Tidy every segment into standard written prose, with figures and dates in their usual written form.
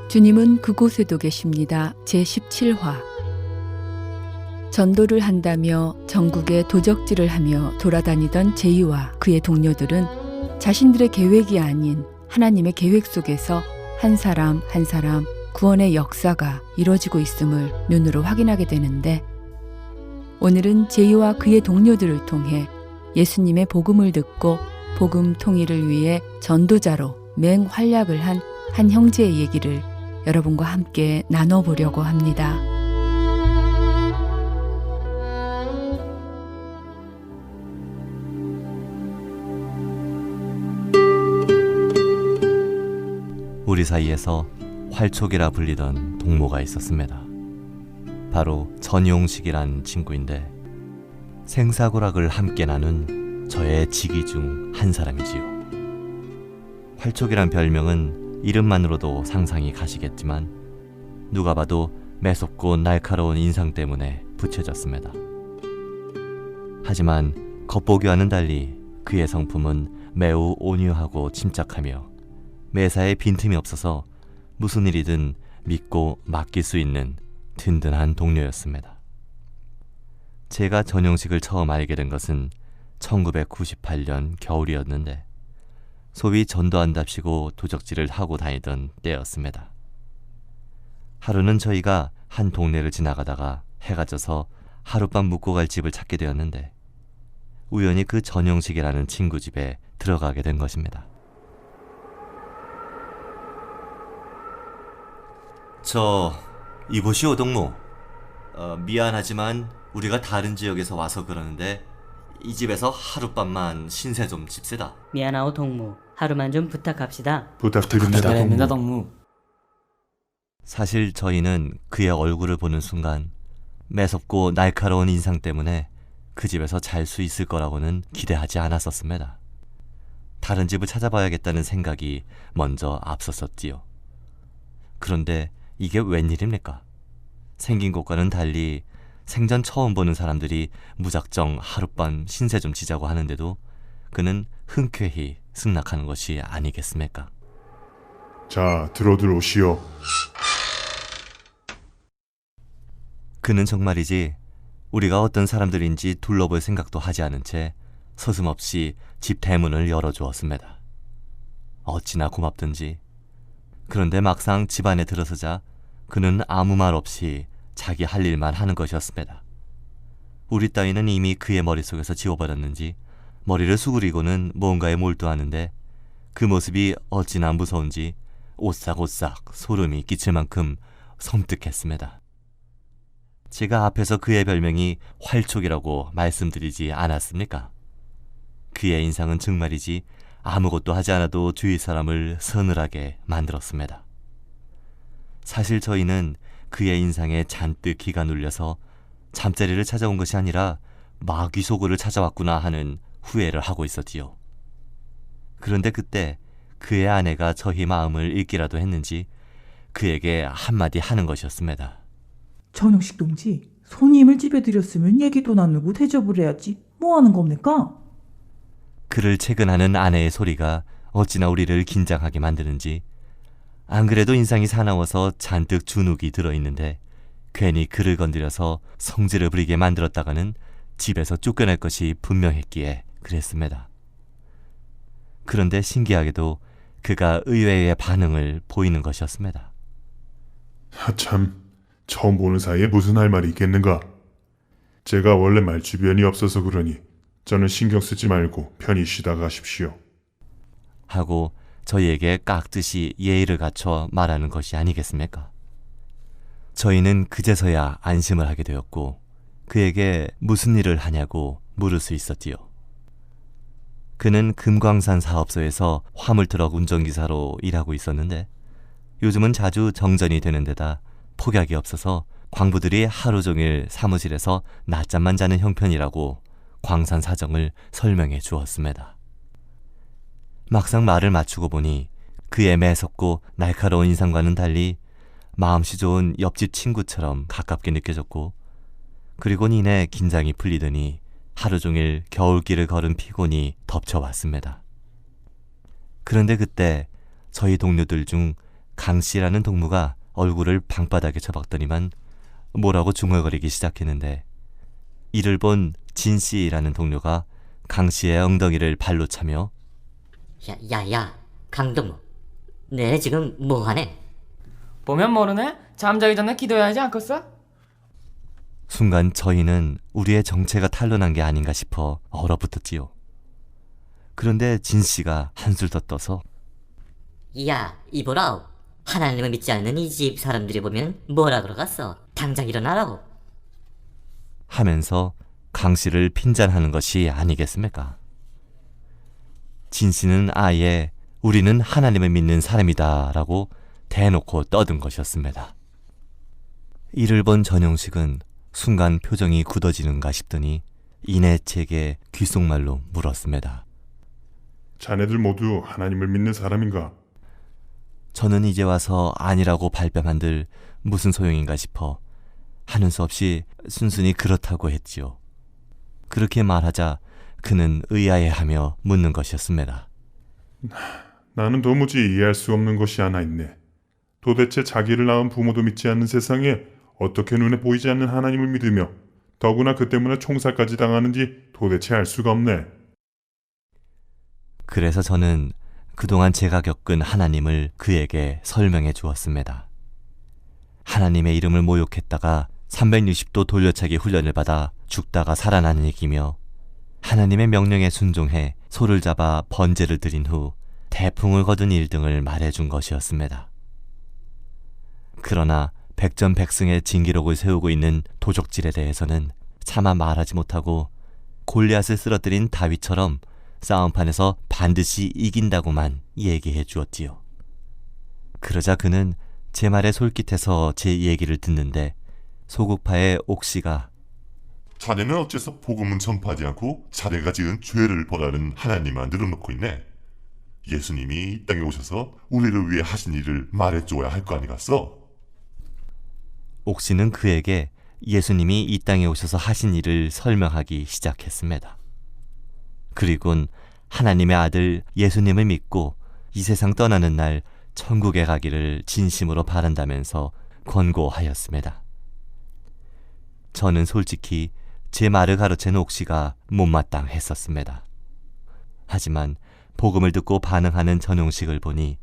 주님은 그곳에도 계십니다. 제17화. 전도를 한다며 전국에 도적질을 하며 돌아다니던 제이와 그의 동료들은 자신들의 계획이 아닌 하나님의 계획 속에서 한 사람 한 사람 구원의 역사가 이루어지고 있음을 눈으로 확인하게 되는데, 오늘은 제이와 그의 동료들을 통해 예수님의 복음을 듣고 복음 통일을 위해 전도자로 맹활약을 한 한 형제의 얘기를 여러분과 함께 나눠보려고 합니다. 우리 사이에서 활촉이라 불리던 동무가 있었습니다. 바로 전용식이란 친구인데, 생사고락을 함께 나눈 저의 지기 중 한 사람이지요. 활촉이란 별명은 이름만으로도 상상이 가시겠지만 누가 봐도 매섭고 날카로운 인상 때문에 붙여졌습니다. 하지만 겉보기와는 달리 그의 성품은 매우 온유하고 침착하며 매사에 빈틈이 없어서 무슨 일이든 믿고 맡길 수 있는 든든한 동료였습니다. 제가 전용식을 처음 알게 된 것은 1998년 겨울이었는데, 소위 전도한답시고 도적질을 하고 다니던 때였습니다. 하루는 저희가 한 동네를 지나가다가 해가 져서 하룻밤 묵고 갈 집을 찾게 되었는데, 우연히 그 전용식이라는 친구 집에 들어가게 된 것입니다. 이보시오 동무. 미안하지만 우리가 다른 지역에서 와서 그러는데 이 집에서 하룻밤만 신세 좀 집세다. 미안하오 동무. 하루만 좀 부탁합시다. 부탁드립니다 동무. 사실 저희는 그의 얼굴을 보는 순간 매섭고 날카로운 인상 때문에 그 집에서 잘 수 있을 거라고는 기대하지 않았었습니다. 다른 집을 찾아봐야겠다는 생각이 먼저 앞섰었지요. 그런데 이게 웬일입니까? 생긴 것과는 달리 생전 처음 보는 사람들이 무작정 하룻밤 신세 좀 지자고 하는데도 그는 흔쾌히 승낙하는 것이 아니겠습니까? 자, 들어오시오. 그는 정말이지 우리가 어떤 사람들인지 둘러볼 생각도 하지 않은 채 서슴없이 집 대문을 열어주었습니다. 어찌나 고맙든지. 그런데 막상 집 안에 들어서자 그는 아무 말 없이 자기 할 일만 하는 것이었습니다. 우리 따위는 이미 그의 머릿속에서 지워버렸는지 머리를 수그리고는 뭔가에 몰두하는데, 그 모습이 어찌나 무서운지 오싹오싹 소름이 끼칠 만큼 섬뜩했습니다. 제가 앞에서 그의 별명이 활촉이라고 말씀드리지 않았습니까? 그의 인상은 정말이지 아무것도 하지 않아도 주위 사람을 서늘하게 만들었습니다. 사실 저희는 그의 인상에 잔뜩 기가 눌려서 잠자리를 찾아온 것이 아니라 마귀 소굴을 찾아왔구나 하는 후회를 하고 있었지요. 그런데 그때 그의 아내가 저희 마음을 읽기라도 했는지 그에게 한마디 하는 것이었습니다. 전용식 동지, 손님을 집에 들였으면 얘기도 나누고 대접을 해야지. 뭐 하는 겁니까? 그를 채근하는 아내의 소리가 어찌나 우리를 긴장하게 만드는지, 안 그래도 인상이 사나워서 잔뜩 주눅이 들어있는데 괜히 그를 건드려서 성질을 부리게 만들었다가는 집에서 쫓겨날 것이 분명했기에 그랬습니다. 그런데 신기하게도 그가 의외의 반응을 보이는 것이었습니다. 참, 처음 보는 사이에 무슨 할 말이 있겠는가? 제가 원래 말주변이 없어서 그러니 저는 신경 쓰지 말고 편히 쉬다 가십시오. 하고 저희에게 깍듯이 예의를 갖춰 말하는 것이 아니겠습니까? 저희는 그제서야 안심을 하게 되었고 그에게 무슨 일을 하냐고 물을 수 있었지요. 그는 금광산 사업소에서 화물트럭 운전기사로 일하고 있었는데, 요즘은 자주 정전이 되는 데다 폭약이 없어서 광부들이 하루 종일 사무실에서 낮잠만 자는 형편이라고 광산 사정을 설명해 주었습니다. 막상 말을 맞추고 보니 그의 매섭고 날카로운 인상과는 달리 마음씨 좋은 옆집 친구처럼 가깝게 느껴졌고, 그리곤 이내 긴장이 풀리더니 하루 종일 겨울길을 걸은 피곤이 덮쳐왔습니다. 그런데 그때 저희 동료들 중 강 씨라는 동무가 얼굴을 방바닥에 쳐박더니만 뭐라고 중얼거리기 시작했는데 이를 본 진 씨라는 동료가 강 씨의 엉덩이를 발로 차며 야, 강동무. 내 지금 뭐하네? 보면 모르네? 잠자기 전에 기도해야 하지 않겠어? 순간 저희는 우리의 정체가 탄로난 게 아닌가 싶어 얼어붙었지요. 그런데 진 씨가 한술 더 떠서 야, 이보라오. 하나님을 믿지 않는 이 집 사람들이 보면 뭐라 그러겠어? 당장 일어나라고. 하면서 강 씨를 핀잔하는 것이 아니겠습니까? 진 씨는 아예 우리는 하나님을 믿는 사람이다 라고 대놓고 떠든 것이었습니다. 이를 본 전용식은 순간 표정이 굳어지는가 싶더니 이내 제게 귓속말로 물었습니다. 자네들 모두 하나님을 믿는 사람인가? 저는 이제 와서 아니라고 발뺌한들 무슨 소용인가 싶어 하는 수 없이 순순히 그렇다고 했지요. 그렇게 말하자 그는 의아해하며 묻는 것이었습니다. 나는 도무지 이해할 수 없는 것이 하나 있네. 도대체 자기를 낳은 부모도 믿지 않는 세상에 어떻게 눈에 보이지 않는 하나님을 믿으며 더구나 그 때문에 총살까지 당하는지 도대체 알 수가 없네. 그래서 저는 그동안 제가 겪은 하나님을 그에게 설명해 주었습니다. 하나님의 이름을 모욕했다가 360도 돌려차기 훈련을 받아 죽다가 살아나는 얘기며 하나님의 명령에 순종해 소를 잡아 번제를 드린 후 태풍을 거둔 일 등을 말해준 것이었습니다. 그러나 백전백승의 진기록을 세우고 있는 도적질에 대해서는 차마 말하지 못하고 골리앗을 쓰러뜨린 다윗처럼 싸움판에서 반드시 이긴다고만 얘기해 주었지요. 그러자 그는 제 말에 솔깃해서 제 얘기를 듣는데 소국파의 옥씨가 자네는 어째서 복음은 전파하지 않고 자네가 지은 죄를 벌하는 하나님만 늘어놓고 있네. 예수님이 이 땅에 오셔서 우리를 위해 하신 일을 말해줘야 할 거 아니겠어? 옥씨는 그에게 예수님이 이 땅에 오셔서 하신 일을 설명하기 시작했습니다. 그리곤 하나님의 아들 예수님을 믿고 이 세상 떠나는 날 천국에 가기를 진심으로 바란다면서 권고하였습니다. 저는 솔직히 제 말을 가로챈 옥씨가 못마땅했었습니다. 하지만 복음을 듣고 반응하는 전용식을 보니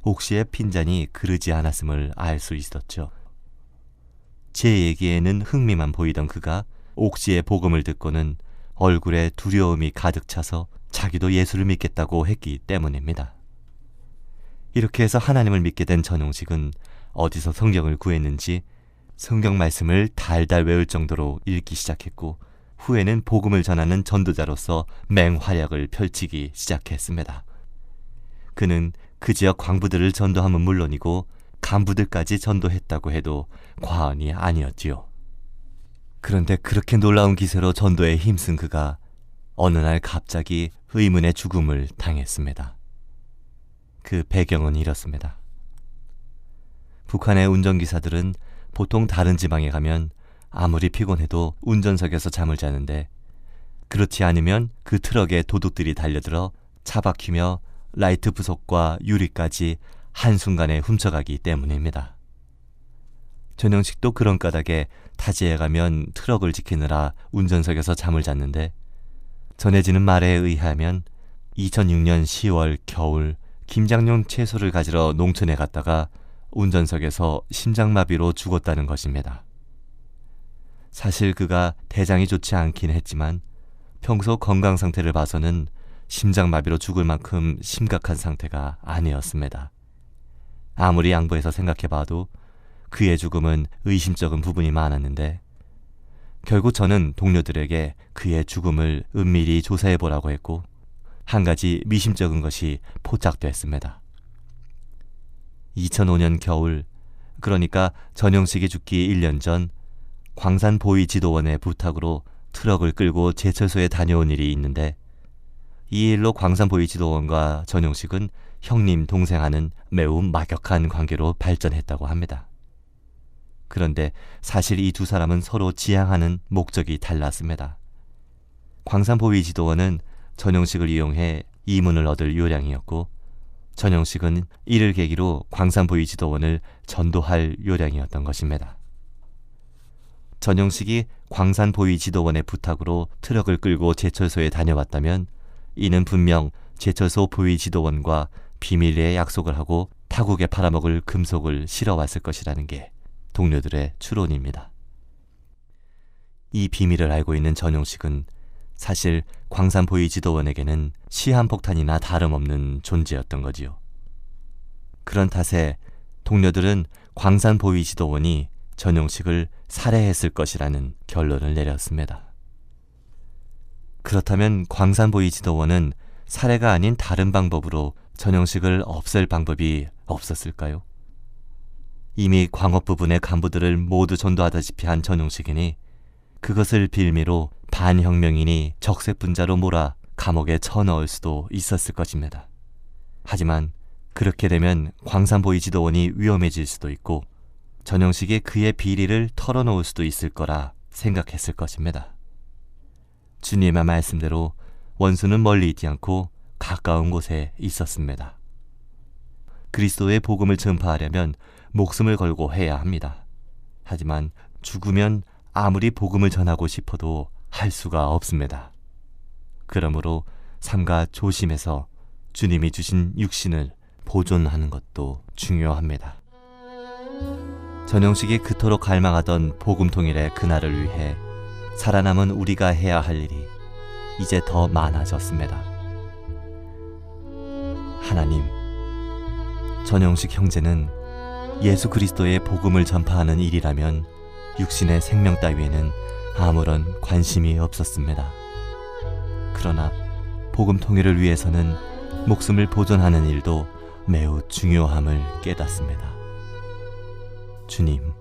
옥씨의 핀잔이 그르지 않았음을 알 수 있었죠. 제 얘기에는 흥미만 보이던 그가 옥씨의 복음을 듣고는 얼굴에 두려움이 가득 차서 자기도 예수를 믿겠다고 했기 때문입니다. 이렇게 해서 하나님을 믿게 된 전용식은 어디서 성경을 구했는지 성경 말씀을 달달 외울 정도로 읽기 시작했고 후에는 복음을 전하는 전도자로서 맹활약을 펼치기 시작했습니다. 그는 그 지역 광부들을 전도함은 물론이고 간부들까지 전도했다고 해도 과언이 아니었지요. 그런데 그렇게 놀라운 기세로 전도에 힘쓴 그가 어느 날 갑자기 의문의 죽음을 당했습니다. 그 배경은 이렇습니다. 북한의 운전기사들은 보통 다른 지방에 가면 아무리 피곤해도 운전석에서 잠을 자는데 그렇지 않으면 그 트럭에 도둑들이 달려들어 차 박히며 라이트 부속과 유리까지 한순간에 훔쳐가기 때문입니다. 전영식도 그런 까닭에 타지에 가면 트럭을 지키느라 운전석에서 잠을 잤는데 전해지는 말에 의하면 2006년 10월 겨울 김장용 채소를 가지러 농촌에 갔다가 운전석에서 심장마비로 죽었다는 것입니다. 사실 그가 대장이 좋지 않긴 했지만 평소 건강 상태를 봐서는 심장마비로 죽을 만큼 심각한 상태가 아니었습니다. 아무리 양보해서 생각해봐도 그의 죽음은 의심쩍은 부분이 많았는데 결국 저는 동료들에게 그의 죽음을 은밀히 조사해보라고 했고 한 가지 미심쩍은 것이 포착됐습니다. 2005년 겨울, 그러니까 전용식이 죽기 1년 전 광산보위지도원의 부탁으로 트럭을 끌고 제철소에 다녀온 일이 있는데 이 일로 광산보위지도원과 전용식은 형님 동생하는 매우 막역한 관계로 발전했다고 합니다. 그런데 사실 이 두 사람은 서로 지향하는 목적이 달랐습니다. 광산보위지도원은 전용식을 이용해 이문을 얻을 요량이었고 전용식은 이를 계기로 광산보위지도원을 전도할 요량이었던 것입니다. 전용식이 광산보위지도원의 부탁으로 트럭을 끌고 제철소에 다녀왔다면 이는 분명 제철소 보위지도원과 비밀리에 약속을 하고 타국에 팔아먹을 금속을 실어왔을 것이라는 게 동료들의 추론입니다. 이 비밀을 알고 있는 전용식은 사실 광산보위지도원에게는 시한폭탄이나 다름없는 존재였던 거지요. 그런 탓에 동료들은 광산보위지도원이 전용식을 살해했을 것이라는 결론을 내렸습니다. 그렇다면 광산보위지도원은 살해가 아닌 다른 방법으로 전용식을 없앨 방법이 없었을까요? 이미 광업 부분의 간부들을 모두 전도하다시피 한 전용식이니 그것을 빌미로 반혁명인이 적색분자로 몰아 감옥에 쳐넣을 수도 있었을 것입니다. 하지만 그렇게 되면 광산보위지도원이 위험해질 수도 있고 전용식이 그의 비리를 털어놓을 수도 있을 거라 생각했을 것입니다. 주님의 말씀대로 원수는 멀리 있지 않고 가까운 곳에 있었습니다. 그리스도의 복음을 전파하려면 목숨을 걸고 해야 합니다. 하지만 죽으면 아무리 복음을 전하고 싶어도 할 수가 없습니다. 그러므로 삼가 조심해서 주님이 주신 육신을 보존하는 것도 중요합니다. 전용식이 그토록 갈망하던 복음 통일의 그날을 위해 살아남은 우리가 해야 할 일이 이제 더 많아졌습니다. 하나님, 전용식 형제는 예수 그리스도의 복음을 전파하는 일이라면 육신의 생명 따위에는 아무런 관심이 없었습니다. 그러나 복음 통일을 위해서는 목숨을 보존하는 일도 매우 중요함을 깨닫습니다. 주님,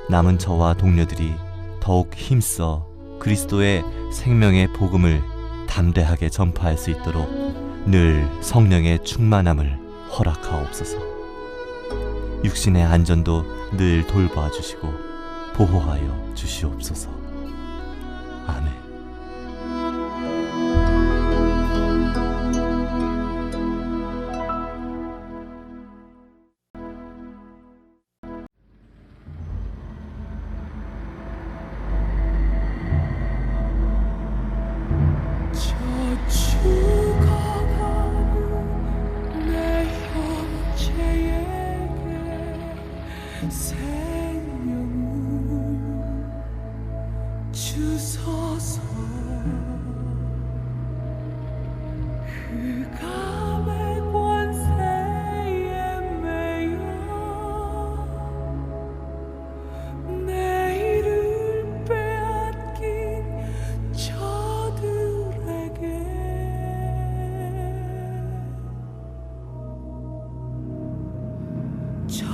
남은 저와 동료들이 더욱 힘써 그리스도의 생명의 복음을 담대하게 전파할 수 있도록 늘 성령의 충만함을 허락하옵소서. 육신의 안전도 늘 돌봐 주시고 보호하여 주시옵소서. 아멘.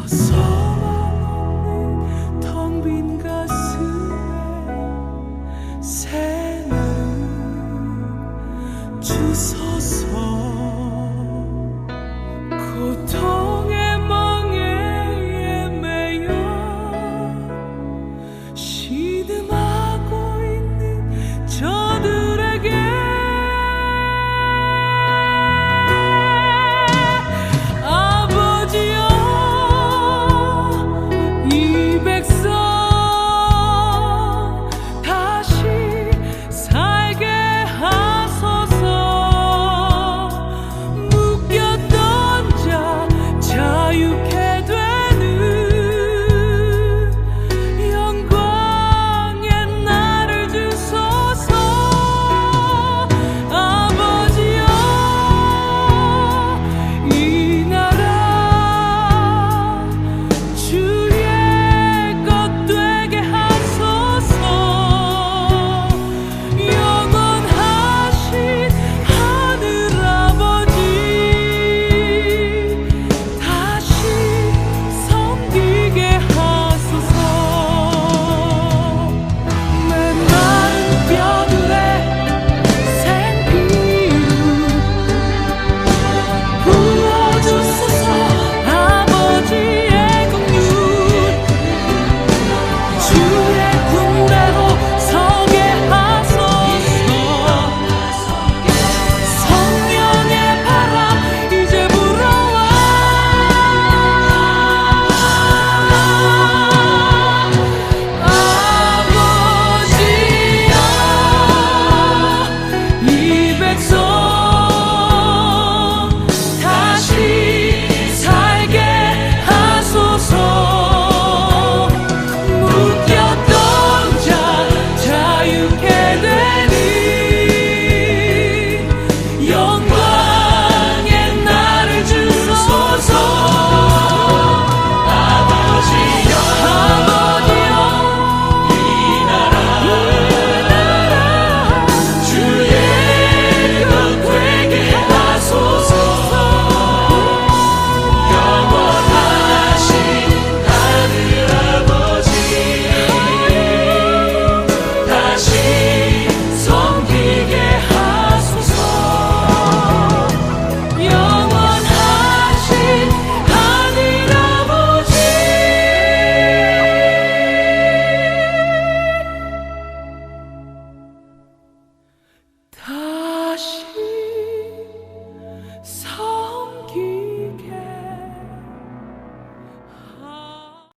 So